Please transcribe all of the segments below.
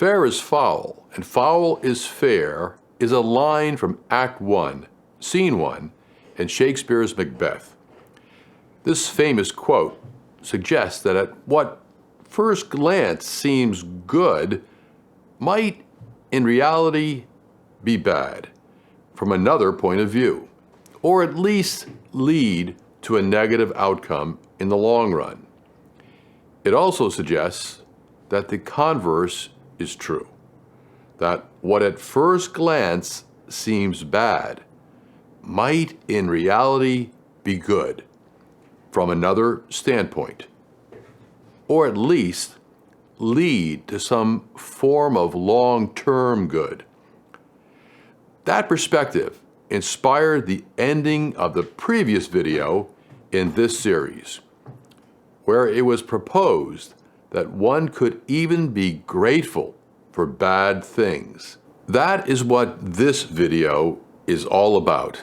Fair is foul, and foul is fair is a line from Act 1, Scene 1, in Shakespeare's Macbeth. This famous quote suggests that at what first glance seems good might, in reality, be bad from another point of view, or at least lead to a negative outcome in the long run. It also suggests that the converse is true, that what at first glance seems bad might in reality be good from another standpoint, or at least lead to some form of long-term good. That perspective inspired the ending of the previous video in this series, where it was proposed that one could even be grateful for bad things. That is what this video is all about,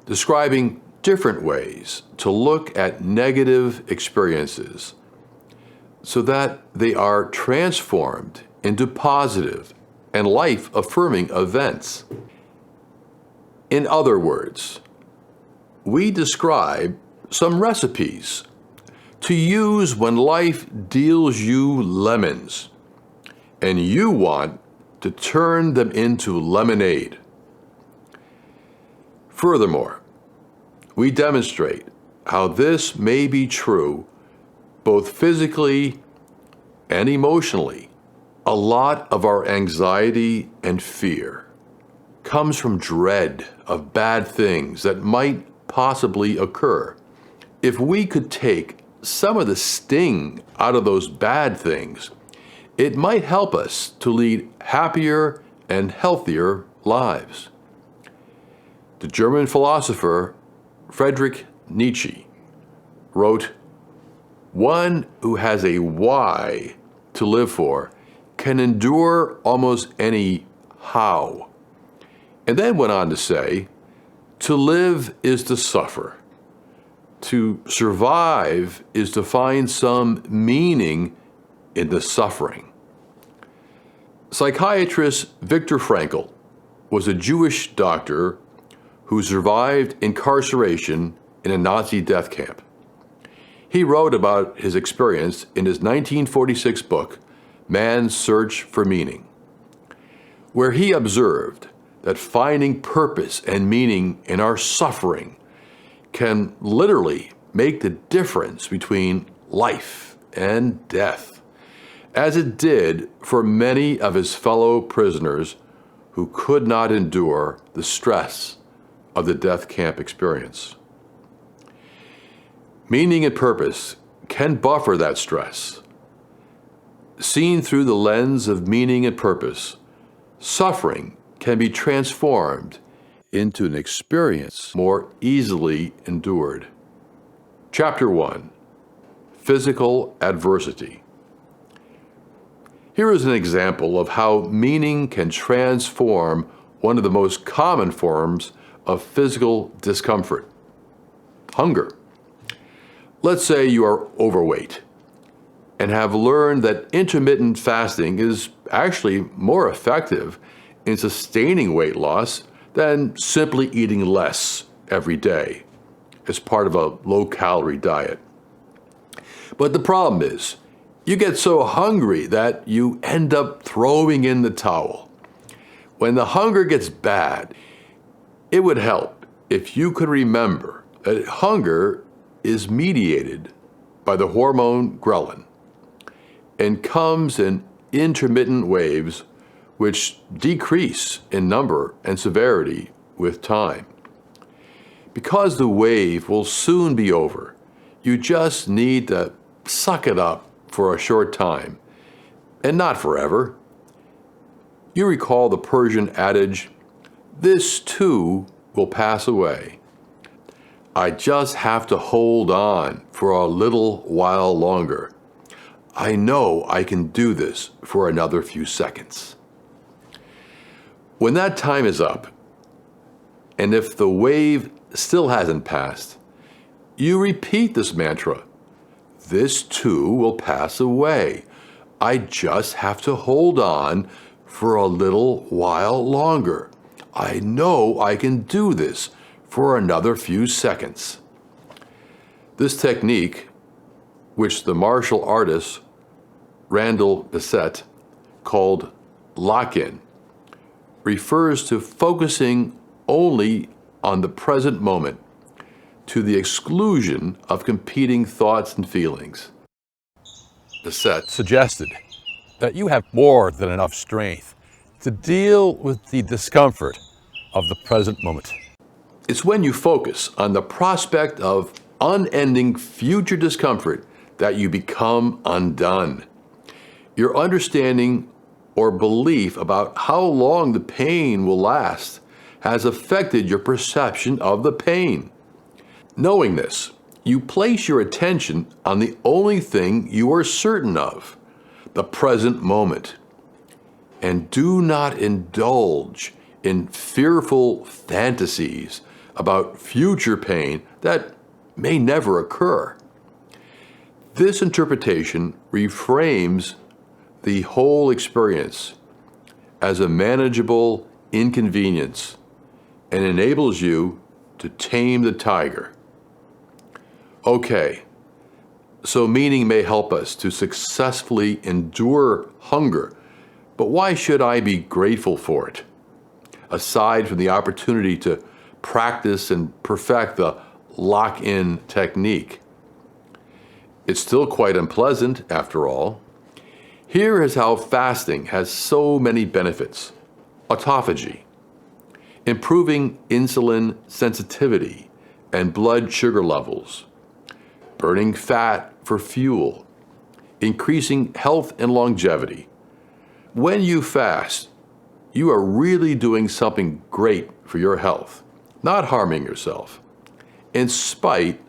describing different ways to look at negative experiences so that they are transformed into positive and life-affirming events. In other words, we describe some recipes to use when life deals you lemons and you want to turn them into lemonade. Furthermore, we demonstrate how this may be true both physically and emotionally. A lot of our anxiety and fear comes from dread of bad things that might possibly occur. If we could take some of the sting out of those bad things, it might help us to lead happier and healthier lives. The German philosopher Friedrich Nietzsche wrote, "One who has a why to live for can endure almost any how." And then went on to say, "To live is to suffer. To survive is to find some meaning in the suffering." Psychiatrist Viktor Frankl was a Jewish doctor who survived incarceration in a Nazi death camp. He wrote about his experience in his 1946 book, Man's Search for Meaning, where he observed that finding purpose and meaning in our suffering can literally make the difference between life and death, as it did for many of his fellow prisoners who could not endure the stress of the death camp experience. Meaning and purpose can buffer that stress. Seen through the lens of meaning and purpose, suffering can be transformed into an experience more easily endured. Chapter 1, Physical Adversity. Here is an example of how meaning can transform one of the most common forms of physical discomfort: hunger. Let's say you are overweight and have learned that intermittent fasting is actually more effective in sustaining weight loss than simply eating less every day as part of a low-calorie diet. But the problem is, you get so hungry that you end up throwing in the towel. When the hunger gets bad, it would help if you could remember that hunger is mediated by the hormone ghrelin and comes in intermittent waves which decrease in number and severity with time. Because the wave will soon be over, you just need to suck it up for a short time, and not forever. You recall the Persian adage, "This too will pass away." I just have to hold on for a little while longer. I know I can do this for another few seconds. When that time is up, and if the wave still hasn't passed, you repeat this mantra. This too will pass away. I just have to hold on for a little while longer. I know I can do this for another few seconds. This technique, which the martial artist Randall Bissett called lock-in, refers to focusing only on the present moment to the exclusion of competing thoughts and feelings. Bissett suggested that you have more than enough strength to deal with the discomfort of the present moment. It's when you focus on the prospect of unending future discomfort that you become undone. Your understanding or belief about how long the pain will last has affected your perception of the pain. Knowing this, you place your attention on the only thing you are certain of, the present moment, and do not indulge in fearful fantasies about future pain that may never occur. This interpretation reframes the whole experience as a manageable inconvenience and enables you to tame the tiger. Okay, so meaning may help us to successfully endure hunger, but why should I be grateful for it? Aside from the opportunity to practice and perfect the lock-in technique. It's still quite unpleasant, after all. Here is how fasting has so many benefits. Autophagy, improving insulin sensitivity and blood sugar levels, burning fat for fuel, increasing health and longevity. When you fast, you are really doing something great for your health, not harming yourself, in spite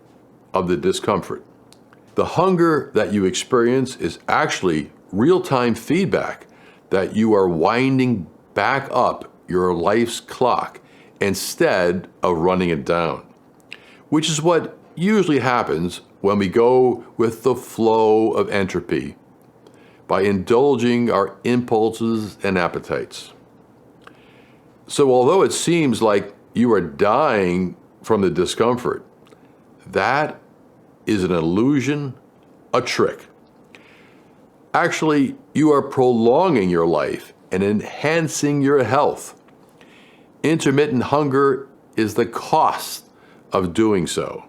of the discomfort. The hunger that you experience is actually real-time feedback that you are winding back up your life's clock instead of running it down, which is what usually happens when we go with the flow of entropy by indulging our impulses and appetites. So although it seems like you are dying from the discomfort, that is an illusion, a trick. Actually, you are prolonging your life and enhancing your health. Intermittent hunger is the cost of doing so.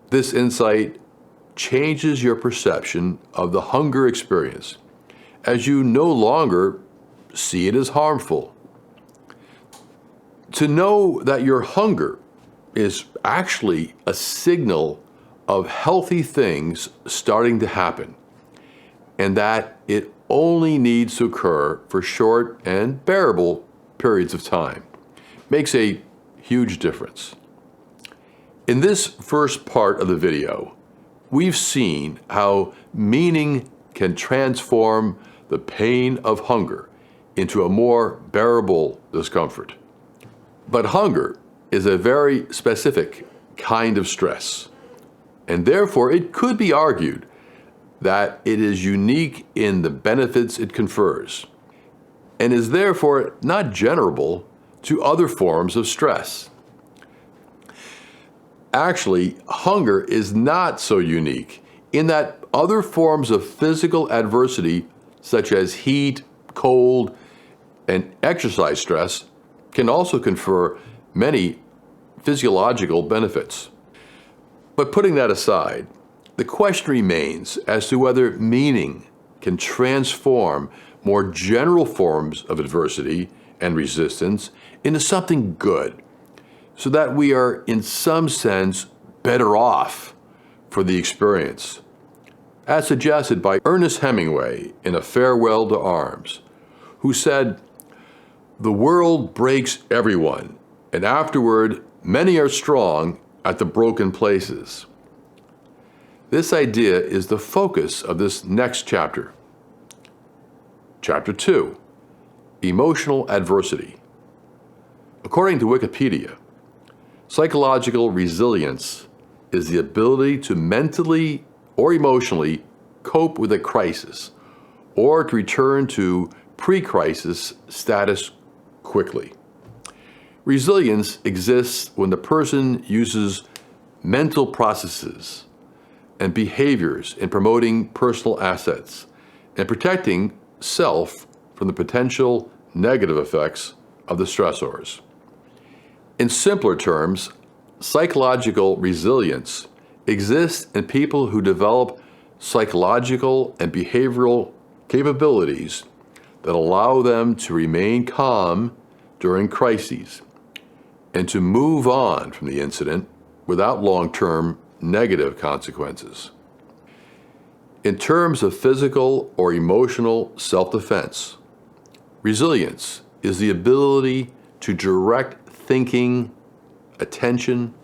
This insight changes your perception of the hunger experience, as you no longer see it as harmful. To know that your hunger is actually a signal of healthy things starting to happen, and that it only needs to occur for short and bearable periods of time, makes a huge difference. In this first part of the video, we've seen how meaning can transform the pain of hunger into a more bearable discomfort. But hunger is a very specific kind of stress, and therefore it could be argued that it is unique in the benefits it confers, and is therefore not generable to other forms of stress. Actually, hunger is not so unique in that other forms of physical adversity, such as heat, cold, and exercise stress, can also confer many physiological benefits. But putting that aside, the question remains as to whether meaning can transform more general forms of adversity and resistance into something good, so that we are in some sense better off for the experience, as suggested by Ernest Hemingway in A Farewell to Arms, who said, "The world breaks everyone, and afterward many are strong at the broken places." This idea is the focus of this next chapter. Chapter 2, Emotional Adversity. According to Wikipedia, psychological resilience is the ability to mentally or emotionally cope with a crisis or to return to pre-crisis status quickly. Resilience exists when the person uses mental processes and behaviors in promoting personal assets and protecting self from the potential negative effects of the stressors. In simpler terms, psychological resilience exists in people who develop psychological and behavioral capabilities that allow them to remain calm during crises and to move on from the incident without long-term negative consequences. In terms of physical or emotional self-defense, resilience is the ability to direct thinking, attention,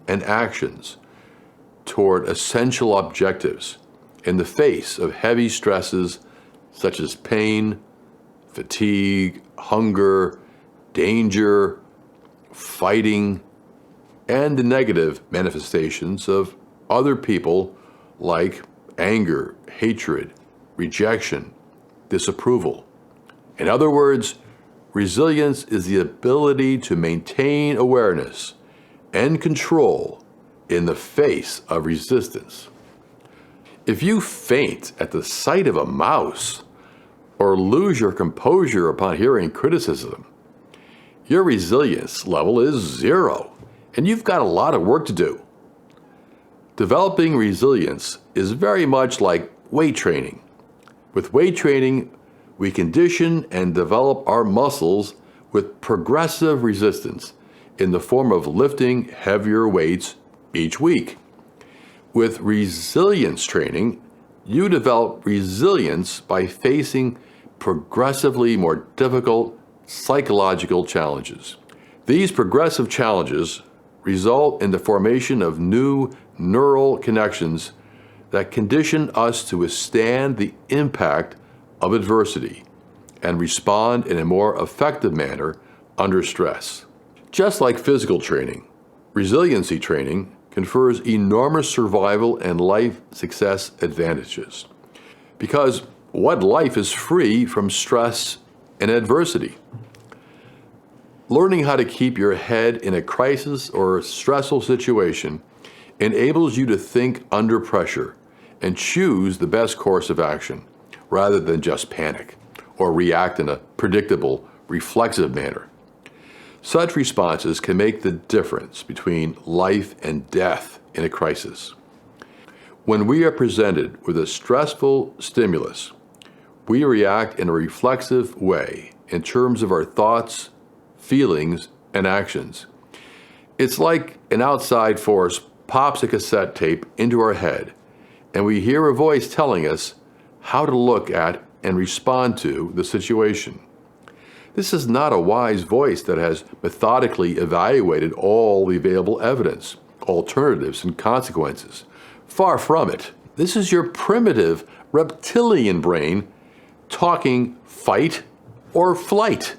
and actions toward essential objectives in the face of heavy stresses such as pain, fatigue, hunger, danger, fighting, and the negative manifestations of other people like anger, hatred, rejection, disapproval. In other words, resilience is the ability to maintain awareness and control in the face of resistance. If you faint at the sight of a mouse or lose your composure upon hearing criticism, your resilience level is 0, and you've got a lot of work to do. Developing resilience is very much like weight training. With weight training, we condition and develop our muscles with progressive resistance in the form of lifting heavier weights each week. With resilience training, you develop resilience by facing progressively more difficult psychological challenges. These progressive challenges result in the formation of new neural connections that condition us to withstand the impact of adversity and respond in a more effective manner under stress. Just like physical training, resiliency training confers enormous survival and life success advantages. Because what life is free from stress and adversity? Learning how to keep your head in a crisis or stressful situation enables you to think under pressure and choose the best course of action, rather than just panic or react in a predictable, reflexive manner. Such responses can make the difference between life and death in a crisis. When we are presented with a stressful stimulus, we react in a reflexive way in terms of our thoughts, feelings, and actions. It's like an outside force pops a cassette tape into our head, and we hear a voice telling us how to look at and respond to the situation. This is not a wise voice that has methodically evaluated all the available evidence, alternatives, and consequences. Far from it. This is your primitive reptilian brain talking fight or flight.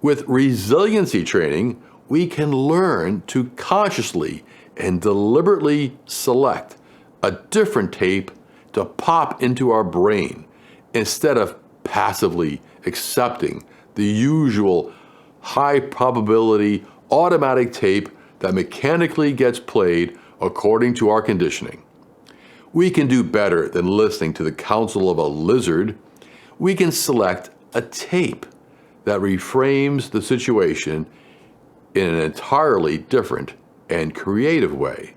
With resiliency training, we can learn to consciously and deliberately select a different tape to pop into our brain instead of passively accepting the usual high probability automatic tape that mechanically gets played according to our conditioning. We can do better than listening to the counsel of a lizard. We can select a tape that reframes the situation in an entirely different and creative way.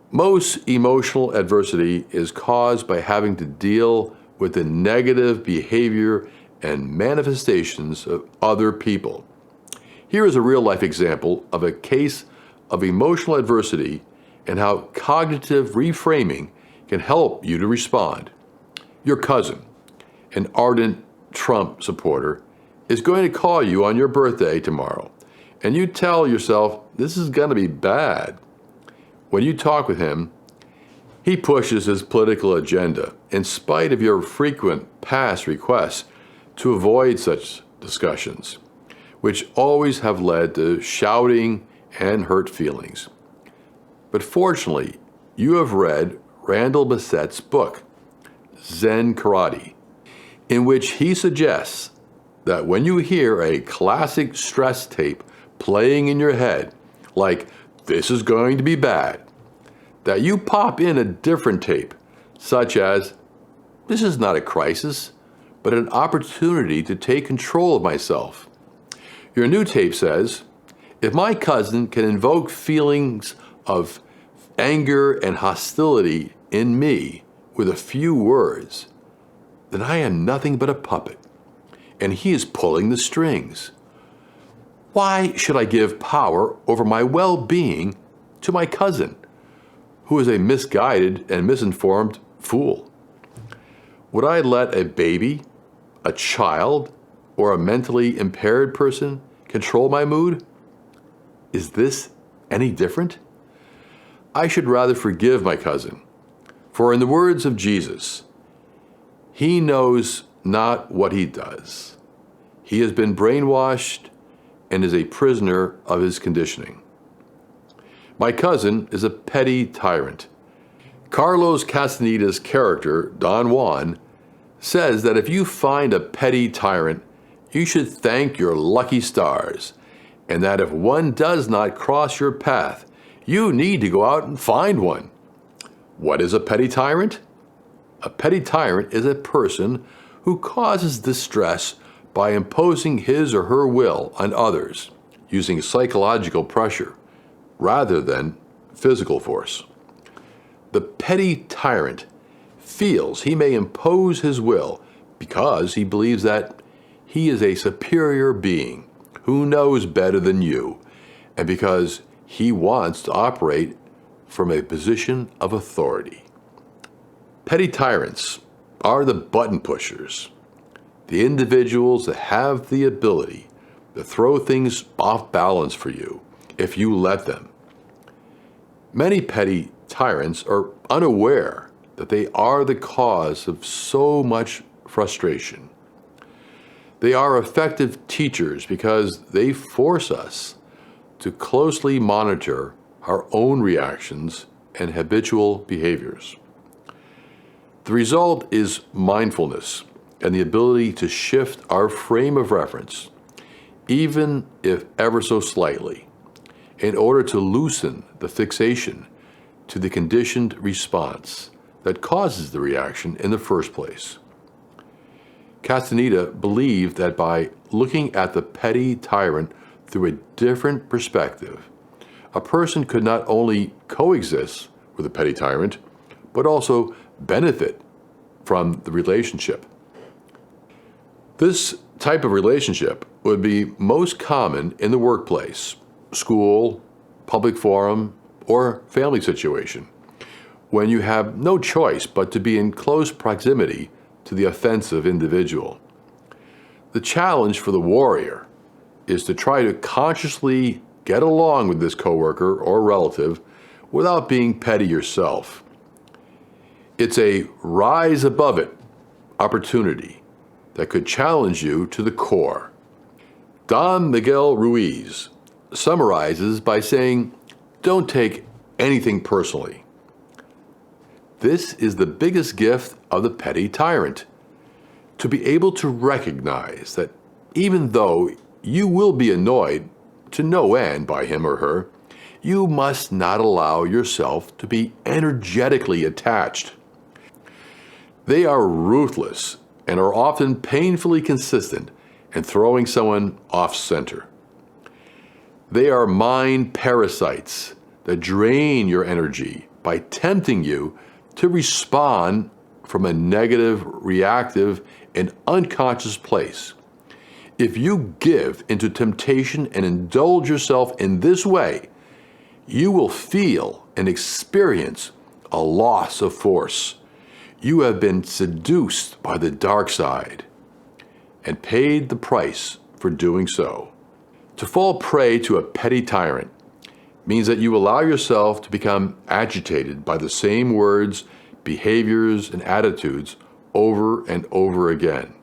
Most emotional adversity is caused by having to deal with the negative behavior and manifestations of other people. Here is a real-life example of a case of emotional adversity and how cognitive reframing can help you to respond. Your cousin, an ardent Trump supporter, is going to call you on your birthday tomorrow, and you tell yourself this is going to be bad. When you talk with him, he pushes his political agenda in spite of your frequent past requests to avoid such discussions, which always have led to shouting and hurt feelings. But fortunately, you have read Randall Bassett's book, Zen Karate, in which he suggests that when you hear a classic stress tape playing in your head, like, "This is going to be bad," that you pop in a different tape, such as, "This is not a crisis, but an opportunity to take control of myself." Your new tape says, "If my cousin can invoke feelings of anger and hostility in me with a few words, then I am nothing but a puppet, and he is pulling the strings. Why should I give power over my well-being to my cousin, who is a misguided and misinformed fool? Would I let a baby, a child, or a mentally impaired person control my mood? Is this any different? I should rather forgive my cousin, for in the words of Jesus, he knows not what he does. He has been brainwashed and is a prisoner of his conditioning. My cousin is a petty tyrant." Carlos Castaneda's character, Don Juan, says that if you find a petty tyrant, you should thank your lucky stars, and that if one does not cross your path, you need to go out and find one. What is a petty tyrant? A petty tyrant is a person who causes distress by imposing his or her will on others, using psychological pressure rather than physical force. The petty tyrant feels he may impose his will because he believes that he is a superior being who knows better than you, and because he wants to operate from a position of authority. Petty tyrants are the button pushers, the individuals that have the ability to throw things off balance for you if you let them. Many petty tyrants are unaware that they are the cause of so much frustration. They are effective teachers because they force us to closely monitor our own reactions and habitual behaviors. The result is mindfulness and the ability to shift our frame of reference, even if ever so slightly, in order to loosen the fixation to the conditioned response that causes the reaction in the first place. Castaneda believed that by looking at the petty tyrant through a different perspective, a person could not only coexist with a petty tyrant, but also benefit from the relationship. This type of relationship would be most common in the workplace, school, public forum, or family situation, when you have no choice but to be in close proximity to the offensive individual. The challenge for the warrior is to try to consciously get along with this coworker or relative without being petty yourself. It's a rise above it opportunity that could challenge you to the core. Don Miguel Ruiz summarizes by saying, "Don't take anything personally." This is the biggest gift of the petty tyrant, to be able to recognize that even though you will be annoyed to no end by him or her, you must not allow yourself to be energetically attached. They are ruthless and are often painfully consistent in throwing someone off center. They are mind parasites that drain your energy by tempting you to respond from a negative, reactive, and unconscious place. If you give into temptation and indulge yourself in this way, you will feel and experience a loss of force. You have been seduced by the dark side and paid the price for doing so. To fall prey to a petty tyrant means that you allow yourself to become agitated by the same words, behaviors, and attitudes over and over again.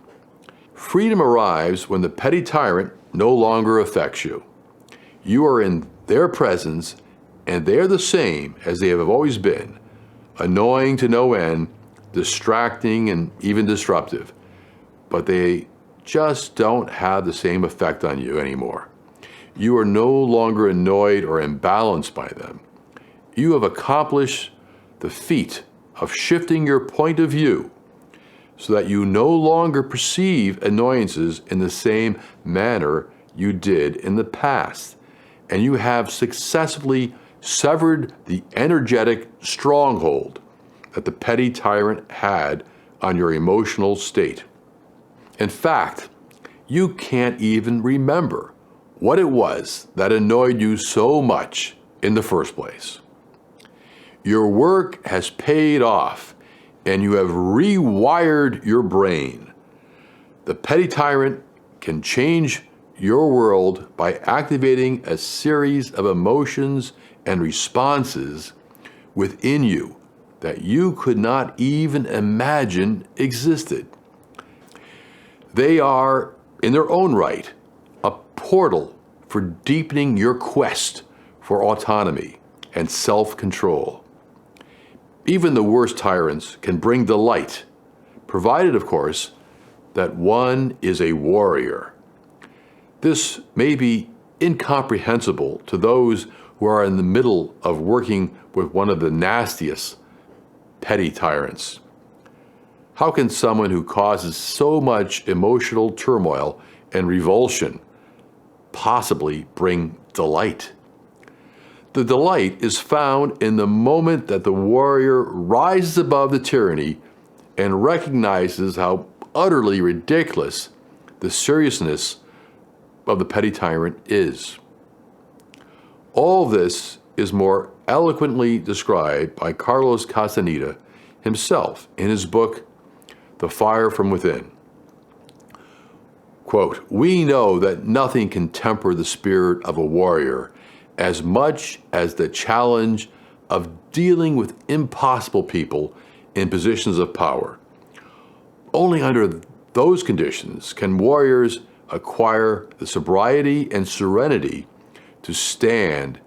Freedom arrives when the petty tyrant no longer affects you. You are in their presence, and they are the same as they have always been, annoying to no end, distracting, and even disruptive. But they just don't have the same effect on you anymore. You are no longer annoyed or imbalanced by them. You have accomplished the feat of shifting your point of view so that you no longer perceive annoyances in the same manner you did in the past, and you have successfully severed the energetic stronghold that the petty tyrant had on your emotional state. In fact, you can't even remember what it was that annoyed you so much in the first place. Your work has paid off, and you have rewired your brain. The petty tyrant can change your world by activating a series of emotions and responses within you that you could not even imagine existed. They are, in their own right, a portal for deepening your quest for autonomy and self-control. Even the worst tyrants can bring delight, provided, of course, that one is a warrior. This may be incomprehensible to those who are in the middle of working with one of the nastiest petty tyrants. How can someone who causes so much emotional turmoil and revulsion possibly bring delight? The delight is found in the moment that the warrior rises above the tyranny and recognizes how utterly ridiculous the seriousness of the petty tyrant is. All this is more eloquently described by Carlos Castaneda himself in his book, The Fire from Within. Quote, "We know that nothing can temper the spirit of a warrior as much as the challenge of dealing with impossible people in positions of power. Only under those conditions can warriors acquire the sobriety and serenity to stand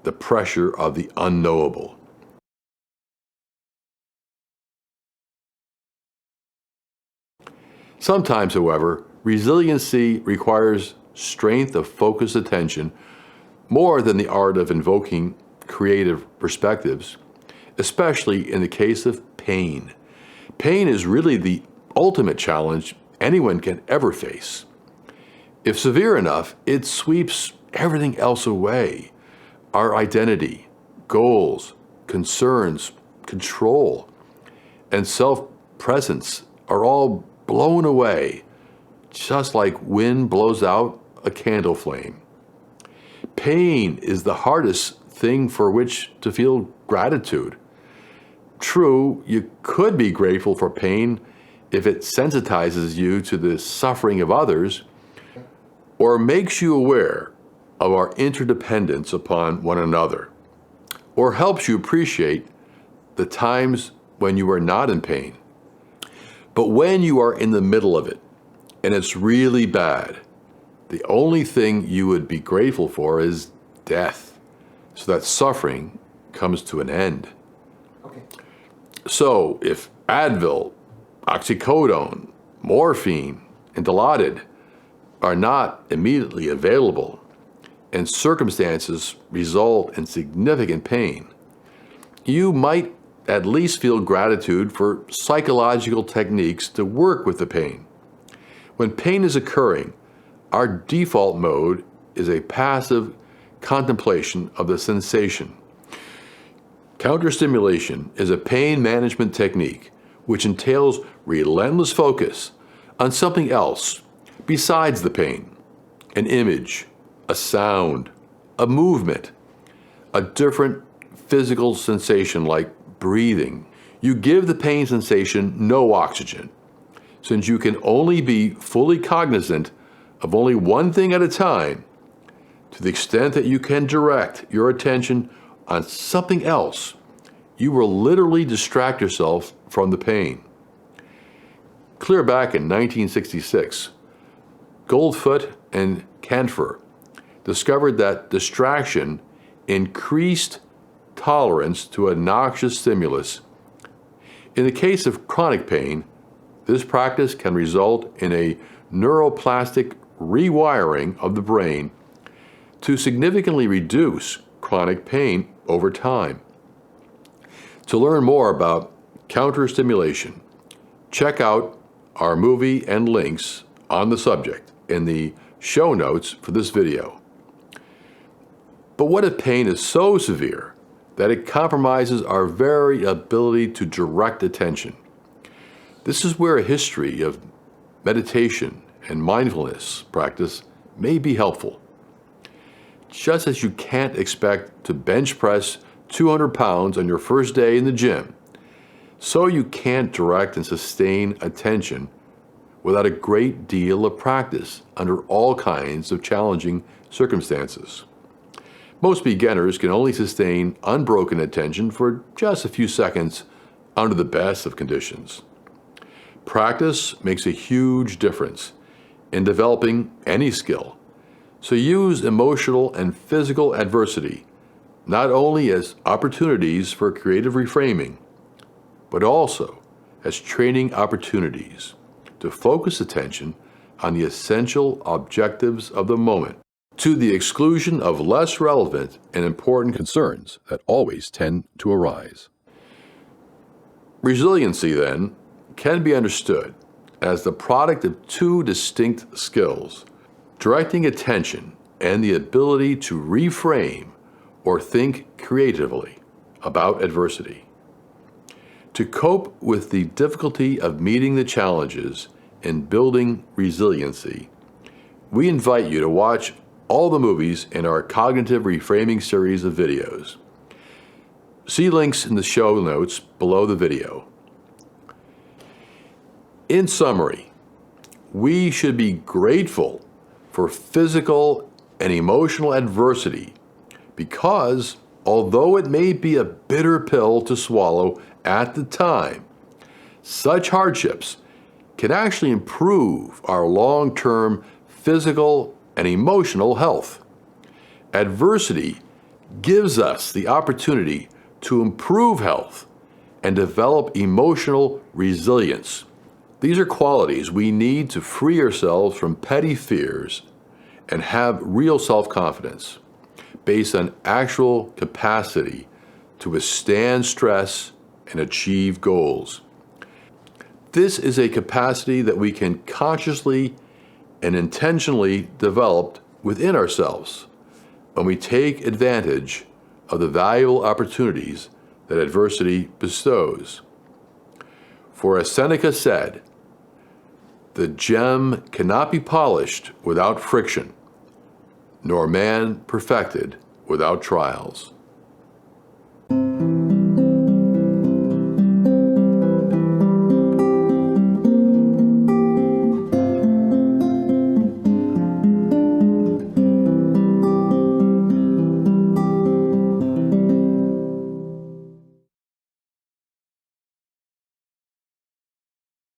the pressure of the unknowable." Sometimes, however, resiliency requires strength of focused attention more than the art of invoking creative perspectives, especially in the case of pain. Pain is really the ultimate challenge anyone can ever face. If severe enough, it sweeps everything else away. Our identity, goals, concerns, control, and self-presence are all blown away, just like wind blows out a candle flame. Pain is the hardest thing for which to feel gratitude. True, you could be grateful for pain if it sensitizes you to the suffering of others or makes you aware of our interdependence upon one another, or helps you appreciate the times when you are not in pain. But when you are in the middle of it, and it's really bad, the only thing you would be grateful for is death, so that suffering comes to an end. Okay. So if Advil, oxycodone, morphine, and Dilaudid are not immediately available, and circumstances result in significant pain, you might at least feel gratitude for psychological techniques to work with the pain. When pain is occurring, our default mode is a passive contemplation of the sensation. Counter-Stimulation is a pain management technique which entails relentless focus on something else besides the pain: an image, a sound, a movement, a different physical sensation like breathing. You give the pain sensation no oxygen, since you can only be fully cognizant of only one thing at a time. To the extent that you can direct your attention on something else, you will literally distract yourself from the pain. Clear back in 1966, Goldfoot and Canfer discovered that distraction increased tolerance to a noxious stimulus. In the case of chronic pain, this practice can result in a neuroplastic rewiring of the brain to significantly reduce chronic pain over time. To learn more about counter-stimulation, check out our movie and links on the subject in the show notes for this video. But what if pain is so severe that it compromises our very ability to direct attention? This is where a history of meditation and mindfulness practice may be helpful. Just as you can't expect to bench press 200 pounds on your first day in the gym, so you can't direct and sustain attention without a great deal of practice under all kinds of challenging circumstances. Most beginners can only sustain unbroken attention for just a few seconds under the best of conditions. Practice makes a huge difference in developing any skill, so use emotional and physical adversity not only as opportunities for creative reframing, but also as training opportunities to focus attention on the essential objectives of the moment, to the exclusion of less relevant and important concerns that always tend to arise. Resiliency, then, can be understood as the product of two distinct skills: directing attention and the ability to reframe or think creatively about adversity. To cope with the difficulty of meeting the challenges in building resiliency, we invite you to watch all the movies in our Cognitive Reframing series of videos. See links in the show notes below the video. In summary, we should be grateful for physical and emotional adversity because, although it may be a bitter pill to swallow at the time, such hardships can actually improve our long-term physical and emotional health. Adversity gives us the opportunity to improve health and develop emotional resilience. These are qualities we need to free ourselves from petty fears and have real self-confidence based on actual capacity to withstand stress and achieve goals. This is a capacity that we can consciously and intentionally develop within ourselves when we take advantage of the valuable opportunities that adversity bestows. For as Seneca said, "The gem cannot be polished without friction, nor man perfected without trials."